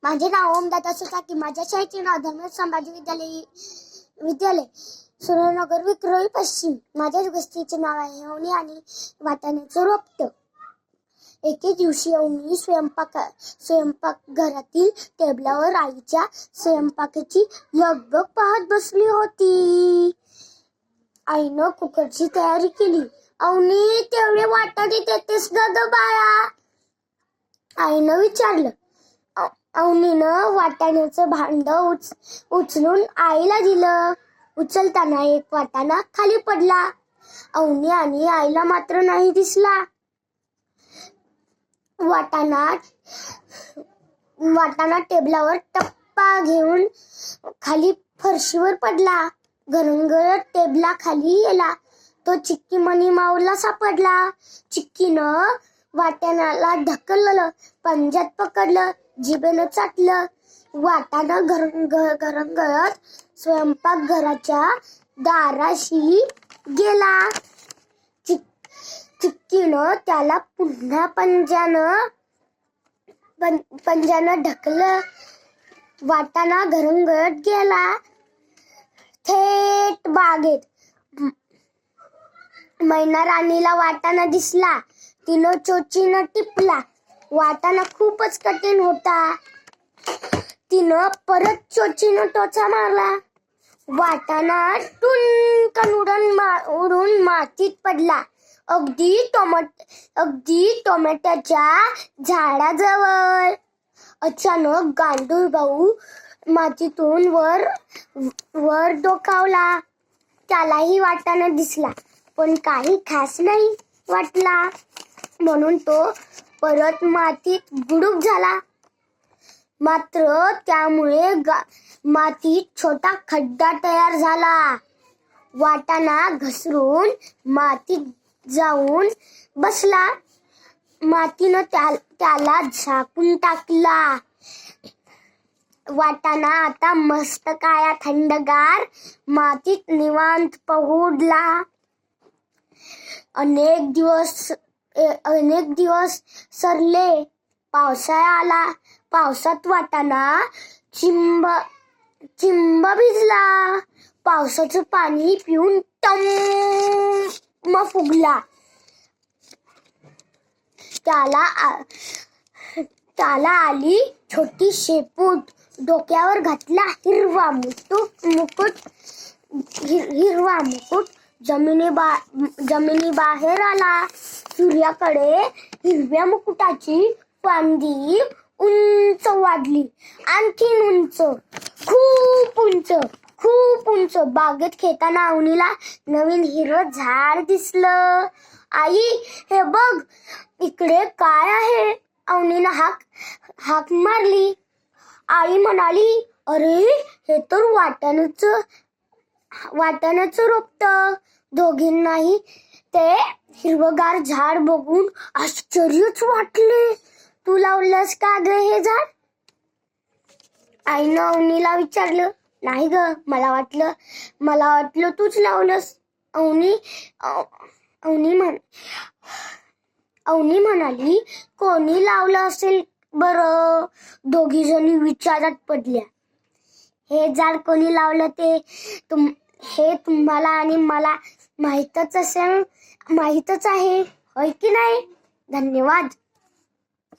माझे नाव ओमदादा सुताकी. माझ्या शाळेचे नाव धर्मेंद्र संभाजी विद्यालय सुरेंद्रनगर विक्रोळी पश्चिम. माझ्या गोष्टीचे नाव आहे अवनी आणि वाटाण्याचं रोपटं. एके दिवशी अवनी स्वयंपाकघरातील टेबलावर आईच्या स्वयंपाकाची लगबग पाहत बसली होती. आईनं कुकरची तयारी केली. अवनी, तेवढे वाटाणे देतेस ग बाळा? आईनं विचारलं. अवनीनं वाटाण्याचं भांड उचलून आईला दिलं. उचलताना एक वाटाणा खाली पडला. अवनी आणि आईला मात्र नाही दिसला. वाटाणा टेबलावर टप्पा घेऊन खाली फरशीवर पडला. घरंगळत टेबला खाली गेला. तो चिक्की मनी माऊला सापडला. चिक्कीनं वाटाण्याला ढकललं, पंजात पकडलं, जिभेनं चाटलं. वाटाणा घरंगळत स्वयंपाकघराच्या दाराशी गेला. चिक्कीनं त्याला पुन्हा पंजानं ढकललं. वाटाणा घरंगळत गेला थेट बागेत. मैना राणीला वाटाणा दिसला. तिनं चोचीनं टिपला. वाटाणा खूपच कठीण होता. तिनं परत चोचीनं टोचा मारला. वाटाणा टुनकन उडून मातीत पडला, अगदी टोमॅटोच्या झाडाजवळ. अचानक गांडूळ भाऊ मातीतून वर डोकावला. त्यालाही वाटाणा दिसला, पण काही खास नाही वाटला, म्हणून तो परत मातीत बुडूक झाला. मात्र त्यामुळे मातीत छोटा खड्डा तयार झाला. वाटाणा घसरून मातीत जाऊन बसला. मातीनं त्याला झाकून टाकला. वाटाणा आता मस्त काळ्या थंडगार मातीत निवांत पहुडला. अनेक दिवस सरले. पावसाळा आला. पावसात वाटाणा चिंब भिजला. पावसाचं पाणी पिऊन टम्म फुगला. त्याला आली छोटी शेपूट. डोक्यावर घातला हिरवा मुकुट. जमिनी बाहेर आला. सूर्याकडे हिरव्या मुकुटाची फांदी उंच वाढली. आणखीन उंच, खूप उंच. बागेत खेळताना अवनीला नवीन हिरवं झाड दिसलं. आई, हे बघ, इकडे काय आहे? अवनीनं हाक मारली. आई म्हणाली, अरे, हे तर वाटाण्याचं रोपटं. दोघींनाही ते हिरवगार झाड बघून आश्चर्यच वाटले. तू लावलंस का ग हे झाड? आईनं अवनीला विचारलं. नाही ग, मला वाटलं तूच लावलंस. अवनी म्हणाली, कोणी लावलं असेल बरं? दोघी जणी विचारात पडल्या. हे झाड कोणी लावलं ते हे तुम्हाला आणि मला माहीतच आहे, होय की नाही? धन्यवाद.